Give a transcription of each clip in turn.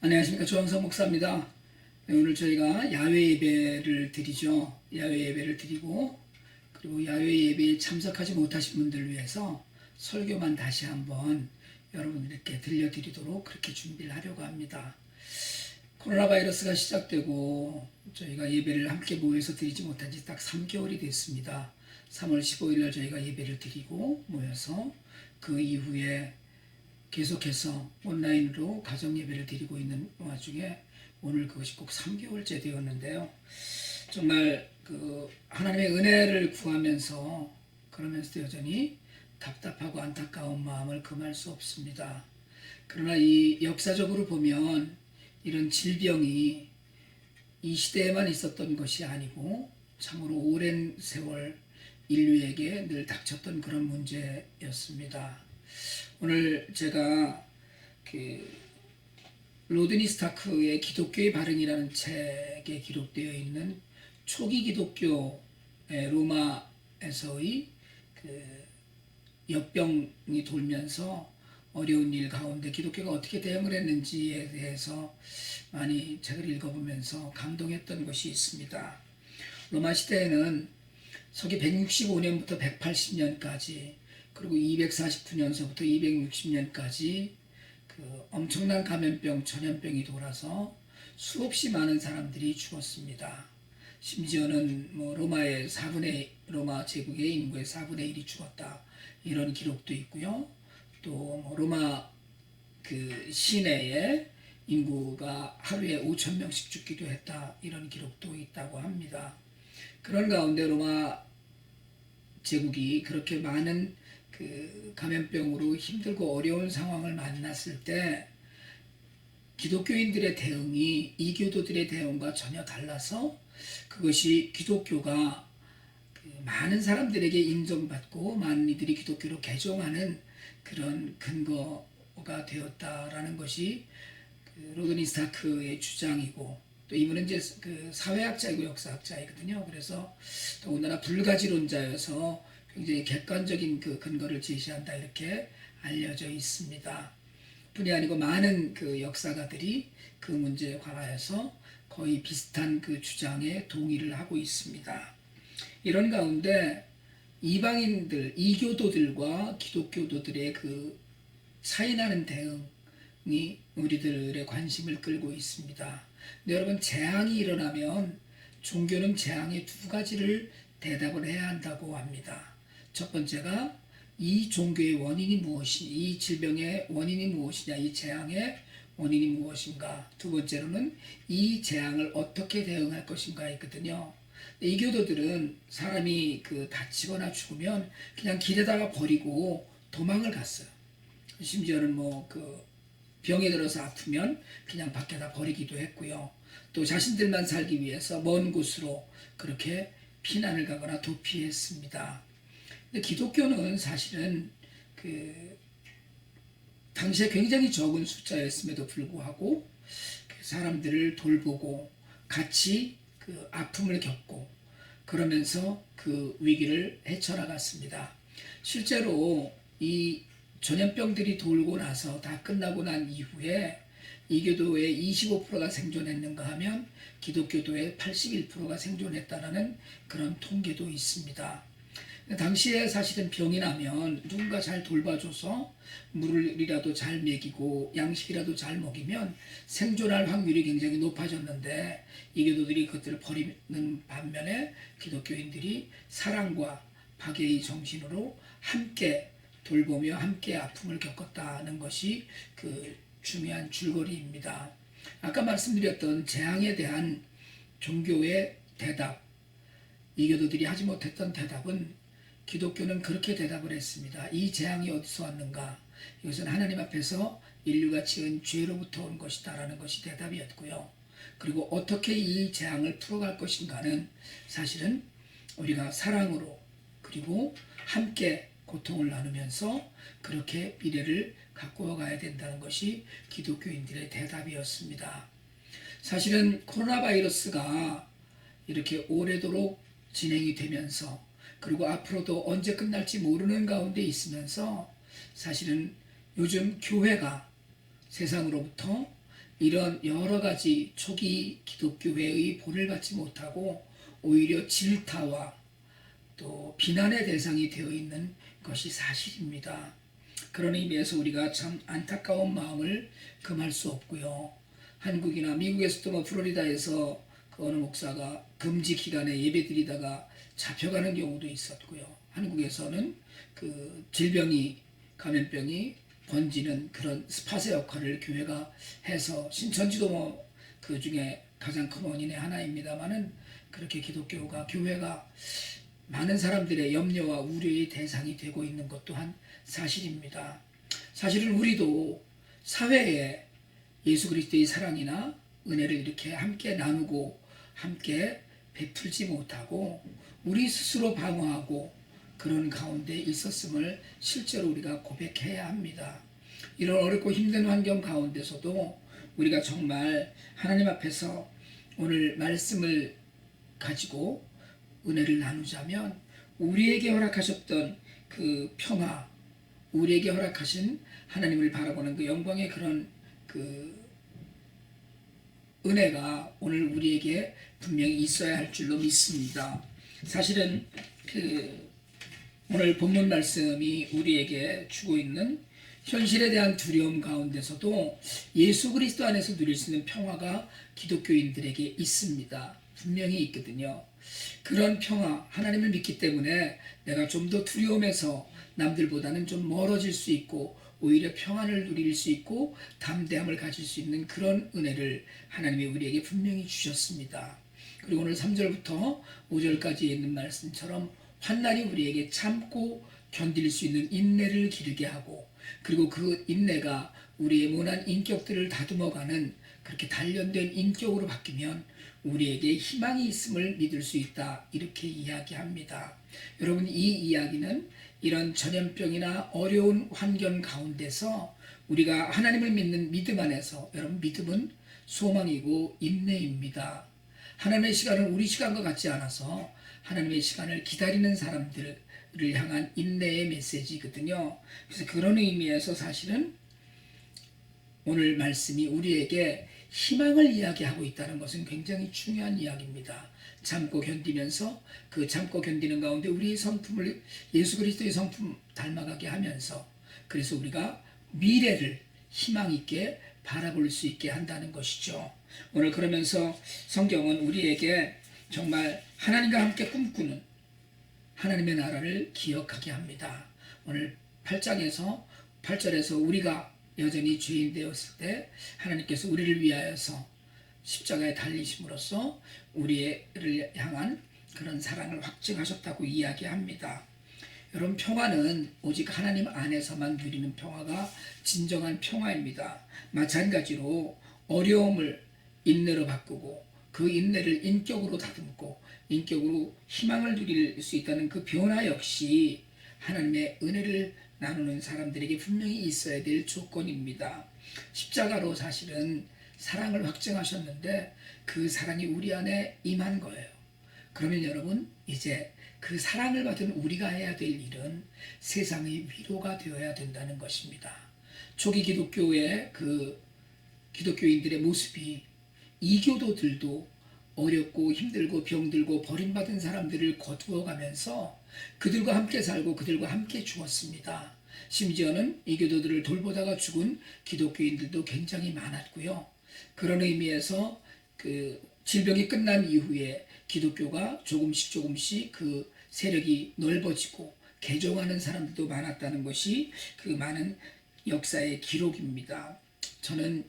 안녕하십니까. 조항석 목사입니다. 네, 오늘 저희가 야외 예배를 드리죠. 야외 예배를 드리고 그리고 야외 예배에 참석하지 못하신 분들을 위해서 설교만 다시 한번 여러분들께 들려드리도록 그렇게 준비를 하려고 합니다. 코로나 바이러스가 시작되고 저희가 예배를 함께 모여서 드리지 못한 지 딱 3개월이 됐습니다. 3월 15일 날 저희가 예배를 드리고 모여서 그 이후에 계속해서 온라인으로 가정 예배를 드리고 있는 와중에 오늘 그것이 꼭 3개월째 되었는데요. 정말 그 하나님의 은혜를 구하면서 그러면서도 여전히 답답하고 안타까운 마음을 금할 수 없습니다. 그러나 이 역사적으로 보면 이런 질병이 이 시대에만 있었던 것이 아니고 참으로 오랜 세월 인류에게 늘 닥쳤던 그런 문제였습니다. 오늘 제가 그 로드니 스타크의 기독교의 발흥이라는 책에 기록되어 있는 초기 기독교의 로마에서의 그 역병이 돌면서 어려운 일 가운데 기독교가 어떻게 대응을 했는지에 대해서 많이 책을 읽어보면서 감동했던 것이 있습니다. 로마 시대에는 서기 165년부터 180년까지 그리고 249년서부터 260년까지 그 엄청난 감염병, 전염병이 돌아서 수없이 많은 사람들이 죽었습니다. 심지어는 뭐 로마 제국의 인구의 4분의 1이 죽었다 이런 기록도 있고요. 또 로마 그 시내에 인구가 하루에 5천 명씩 죽기도 했다 이런 기록도 있다고 합니다. 그런 가운데 로마 제국이 그렇게 많은 그 감염병으로 힘들고 어려운 상황을 만났을 때 기독교인들의 대응이 이교도들의 대응과 전혀 달라서 그것이 기독교가 그 많은 사람들에게 인정받고 많은 이들이 기독교로 개종하는 그런 근거가 되었다라는 것이 그 로드니 스타크의 주장이고 또 이분은 이제 그 사회학자이고 역사학자이거든요. 그래서 더군다나 불가지론자여서 굉장히 객관적인 그 근거를 제시한다 이렇게 알려져 있습니다. 뿐이 아니고 많은 그 역사가들이 그 문제에 관하여서 거의 비슷한 그 주장에 동의를 하고 있습니다. 이런 가운데 이방인들, 이교도들과 기독교도들의 그 차이나는 대응이 우리들의 관심을 끌고 있습니다. 근데 여러분, 재앙이 일어나면 종교는 재앙의 두 가지를 대답을 해야 한다고 합니다. 첫 번째가 이 종교의 원인이 무엇이냐, 이 질병의 원인이 무엇이냐, 이 재앙의 원인이 무엇인가. 두 번째로는 이 재앙을 어떻게 대응할 것인가 있거든요. 이 교도들은 사람이 그 다치거나 죽으면 그냥 길에다가 버리고 도망을 갔어요. 심지어는 뭐 그 병에 들어서 아프면 그냥 밖에다 버리기도 했고요. 또 자신들만 살기 위해서 먼 곳으로 그렇게 피난을 가거나 도피했습니다. 근데 기독교는 사실은 그 당시에 굉장히 적은 숫자였음에도 불구하고 사람들을 돌보고 같이 그 아픔을 겪고 그러면서 그 위기를 헤쳐나갔습니다. 실제로 이 전염병들이 돌고 나서 다 끝나고 난 이후에 이교도의 25%가 생존했는가 하면 기독교도의 81%가 생존했다라는 그런 통계도 있습니다. 당시에 사실은 병이 나면 누군가 잘 돌봐줘서 물이라도 잘 먹이고 양식이라도 잘 먹이면 생존할 확률이 굉장히 높아졌는데 이교도들이 그것들을 버리는 반면에 기독교인들이 사랑과 박애의 정신으로 함께 돌보며 함께 아픔을 겪었다는 것이 그 중요한 줄거리입니다. 아까 말씀드렸던 재앙에 대한 종교의 대답, 이교도들이 하지 못했던 대답은 기독교는 그렇게 대답을 했습니다. 이 재앙이 어디서 왔는가? 이것은 하나님 앞에서 인류가 지은 죄로부터 온 것이다라는 것이 대답이었고요. 그리고 어떻게 이 재앙을 풀어갈 것인가는 사실은 우리가 사랑으로 그리고 함께 고통을 나누면서 그렇게 미래를 가꾸어 가야 된다는 것이 기독교인들의 대답이었습니다. 사실은 코로나 바이러스가 이렇게 오래도록 진행이 되면서 그리고 앞으로도 언제 끝날지 모르는 가운데 있으면서 사실은 요즘 교회가 세상으로부터 이런 여러 가지 초기 기독교회의 본을 받지 못하고 오히려 질타와 또 비난의 대상이 되어 있는 것이 사실입니다. 그런 의미에서 우리가 참 안타까운 마음을 금할 수 없고요. 한국이나 미국에서도 플로리다에서 그 어느 목사가 금지 기간에 예배드리다가 잡혀가는 경우도 있었고요. 한국에서는 그 감염병이 번지는 그런 스팟의 역할을 교회가 해서 신천지도 그 중에 가장 큰 원인의 하나입니다만은 그렇게 교회가 많은 사람들의 염려와 우려의 대상이 되고 있는 것 또한 사실입니다. 사실은 우리도 사회에 예수 그리스도의 사랑이나 은혜를 이렇게 함께 나누고 함께 베풀지 못하고 우리 스스로 방어하고 그런 가운데 있었음을 실제로 우리가 고백해야 합니다. 이런 어렵고 힘든 환경 가운데서도 우리가 정말 하나님 앞에서 오늘 말씀을 가지고 은혜를 나누자면 우리에게 허락하셨던 그 평화, 우리에게 허락하신 하나님을 바라보는 그 영광의 그런 그 은혜가 오늘 우리에게 분명히 있어야 할 줄로 믿습니다. 사실은 오늘 본문 말씀이 우리에게 주고 있는 현실에 대한 두려움 가운데서도 예수 그리스도 안에서 누릴 수 있는 평화가 기독교인들에게 있습니다. 분명히 있거든요. 그런 평화, 하나님을 믿기 때문에 내가 좀 더 두려움에서 남들보다는 좀 멀어질 수 있고 오히려 평안을 누릴 수 있고 담대함을 가질 수 있는 그런 은혜를 하나님이 우리에게 분명히 주셨습니다. 그리고 오늘 3절부터 5절까지 있는 말씀처럼 환난이 우리에게 참고 견딜 수 있는 인내를 기르게 하고 그리고 그 인내가 우리의 모난 인격들을 다듬어가는 그렇게 단련된 인격으로 바뀌면 우리에게 희망이 있음을 믿을 수 있다 이렇게 이야기합니다. 여러분 이 이야기는 이런 전염병이나 어려운 환경 가운데서 우리가 하나님을 믿는 믿음 안에서 여러분 믿음은 소망이고 인내입니다. 하나님의 시간은 우리 시간과 같지 않아서 하나님의 시간을 기다리는 사람들을 향한 인내의 메시지거든요. 그래서 그런 의미에서 사실은 오늘 말씀이 우리에게 희망을 이야기하고 있다는 것은 굉장히 중요한 이야기입니다. 참고 견디면서 그 참고 견디는 가운데 우리의 성품을 예수 그리스도의 성품 닮아가게 하면서 그래서 우리가 미래를 희망 있게 바라볼 수 있게 한다는 것이죠. 오늘 그러면서 성경은 우리에게 정말 하나님과 함께 꿈꾸는 하나님의 나라를 기억하게 합니다. 오늘 8절에서 우리가 여전히 죄인 되었을 때 하나님께서 우리를 위하여서 십자가에 달리심으로써 우리를 향한 그런 사랑을 확증하셨다고 이야기합니다. 여러분 평화는 오직 하나님 안에서만 누리는 평화가 진정한 평화입니다. 마찬가지로 어려움을 인내로 바꾸고 그 인내를 인격으로 다듬고 인격으로 희망을 누릴 수 있다는 그 변화 역시 하나님의 은혜를 나누는 사람들에게 분명히 있어야 될 조건입니다. 십자가로 사실은 사랑을 확증하셨는데 그 사랑이 우리 안에 임한 거예요. 그러면 여러분 이제 그 사랑을 받은 우리가 해야 될 일은 세상의 위로가 되어야 된다는 것입니다. 초기 기독교의 그 기독교인들의 모습이 이교도들도 어렵고 힘들고 병들고 버림받은 사람들을 거두어가면서 그들과 함께 살고 그들과 함께 죽었습니다. 심지어는 이교도들을 돌보다가 죽은 기독교인들도 굉장히 많았고요. 그런 의미에서 그 질병이 끝난 이후에 기독교가 조금씩 그 세력이 넓어지고 개종하는 사람들도 많았다는 것이 그 많은 역사의 기록입니다. 저는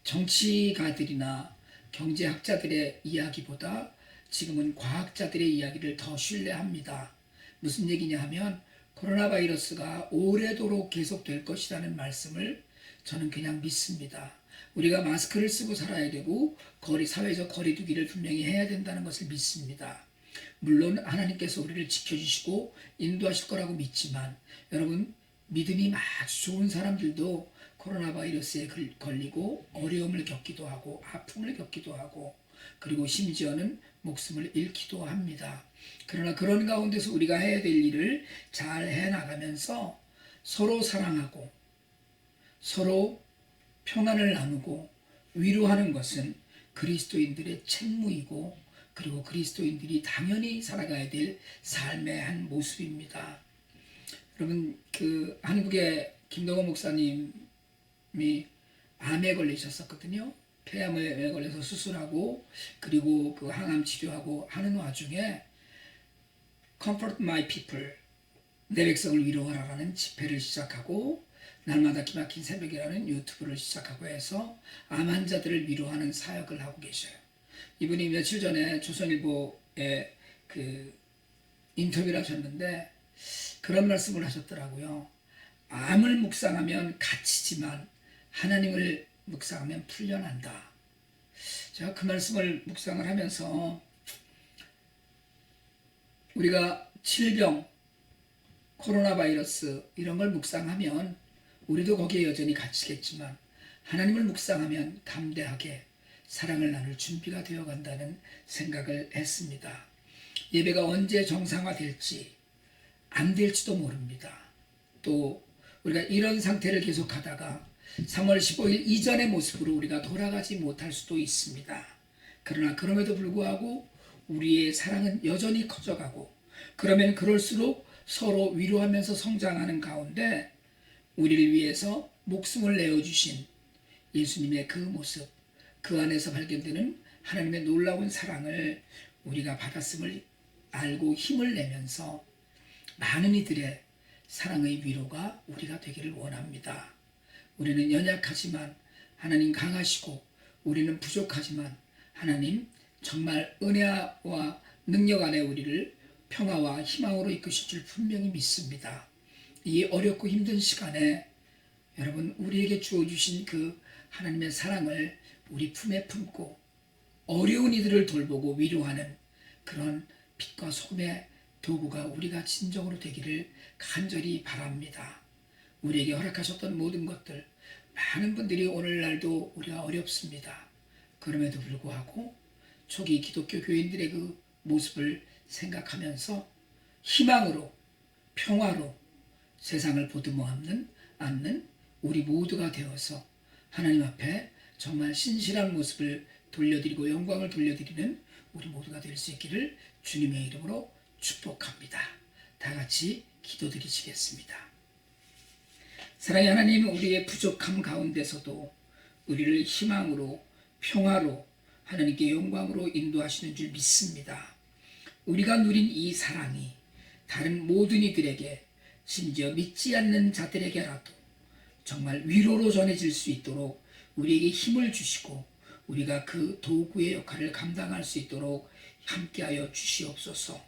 정치가들이나 경제학자들의 이야기보다 지금은 과학자들의 이야기를 더 신뢰합니다. 무슨 얘기냐 하면 코로나 바이러스가 오래도록 계속될 것이라는 말씀을 저는 그냥 믿습니다. 우리가 마스크를 쓰고 살아야 되고 사회적 거리두기를 분명히 해야 된다는 것을 믿습니다. 물론 하나님께서 우리를 지켜주시고 인도하실 거라고 믿지만 여러분 믿음이 아주 좋은 사람들도 코로나 바이러스에 걸리고 어려움을 겪기도 하고 아픔을 겪기도 하고 그리고 심지어는 목숨을 잃기도 합니다. 그러나 그런 가운데서 우리가 해야 될 일을 잘 해나가면서 서로 사랑하고 서로 평안을 나누고 위로하는 것은 그리스도인들의 책무이고 그리고 그리스도인들이 당연히 살아가야 될 삶의 한 모습입니다. 여러분 한국의 김동원 목사님이 암에 걸리셨었거든요. 폐암에 걸려서 수술하고 그리고 그 항암 치료하고 하는 와중에 Comfort My People, 내 백성을 위로하라라는 집회를 시작하고 날마다 기막힌 새벽이라는 유튜브를 시작하고 해서 암 환자들을 위로하는 사역을 하고 계셔요. 이분이 며칠 전에 조선일보에 인터뷰를 하셨는데 그런 말씀을 하셨더라고요. 암을 묵상하면 갇히지만 하나님을 묵상하면 풀려난다. 제가 그 말씀을 묵상을 하면서 우리가 질병, 코로나 바이러스 이런 걸 묵상하면 우리도 거기에 여전히 갇히겠지만 하나님을 묵상하면 담대하게 사랑을 나눌 준비가 되어 간다는 생각을 했습니다. 예배가 언제 정상화될지 안 될지도 모릅니다. 또 우리가 이런 상태를 계속하다가 3월 15일 이전의 모습으로 우리가 돌아가지 못할 수도 있습니다. 그러나 그럼에도 불구하고 우리의 사랑은 여전히 커져가고 그러면 그럴수록 서로 위로하면서 성장하는 가운데 우리를 위해서 목숨을 내어주신 예수님의 그 모습, 그 안에서 발견되는 하나님의 놀라운 사랑을 우리가 받았음을 알고 힘을 내면서 많은 이들의 사랑의 위로가 우리가 되기를 원합니다. 우리는 연약하지만 하나님 강하시고 우리는 부족하지만 하나님 정말 은혜와 능력 안에 우리를 평화와 희망으로 이끄실 줄 분명히 믿습니다. 이 어렵고 힘든 시간에 여러분 우리에게 주어주신 그 하나님의 사랑을 우리 품에 품고 어려운 이들을 돌보고 위로하는 그런 빛과 소금의 도구가 우리가 진정으로 되기를 간절히 바랍니다. 우리에게 허락하셨던 모든 것들 많은 분들이 오늘날도 우리가 어렵습니다. 그럼에도 불구하고 초기 기독교 교인들의 그 모습을 생각하면서 희망으로 평화로 세상을 보듬어 않는 우리 모두가 되어서 하나님 앞에 정말 신실한 모습을 돌려드리고 영광을 돌려드리는 우리 모두가 될 수 있기를 주님의 이름으로 축복합니다. 다 같이 기도드리시겠습니다. 사랑의 하나님, 우리의 부족함 가운데서도 우리를 희망으로 평화로 하나님께 영광으로 인도하시는 줄 믿습니다. 우리가 누린 이 사랑이 다른 모든 이들에게 심지어 믿지 않는 자들에게라도 정말 위로로 전해질 수 있도록 우리에게 힘을 주시고 우리가 그 도구의 역할을 감당할 수 있도록 함께하여 주시옵소서.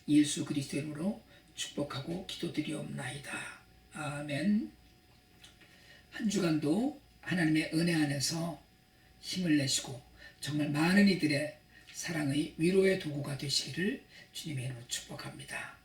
예수 그리스도의 이름으로 축복하고 기도드리옵나이다. 아멘. 한 주간도 하나님의 은혜 안에서 힘을 내시고 정말 많은 이들의 사랑의 위로의 도구가 되시기를 주님의 이름으로 축복합니다.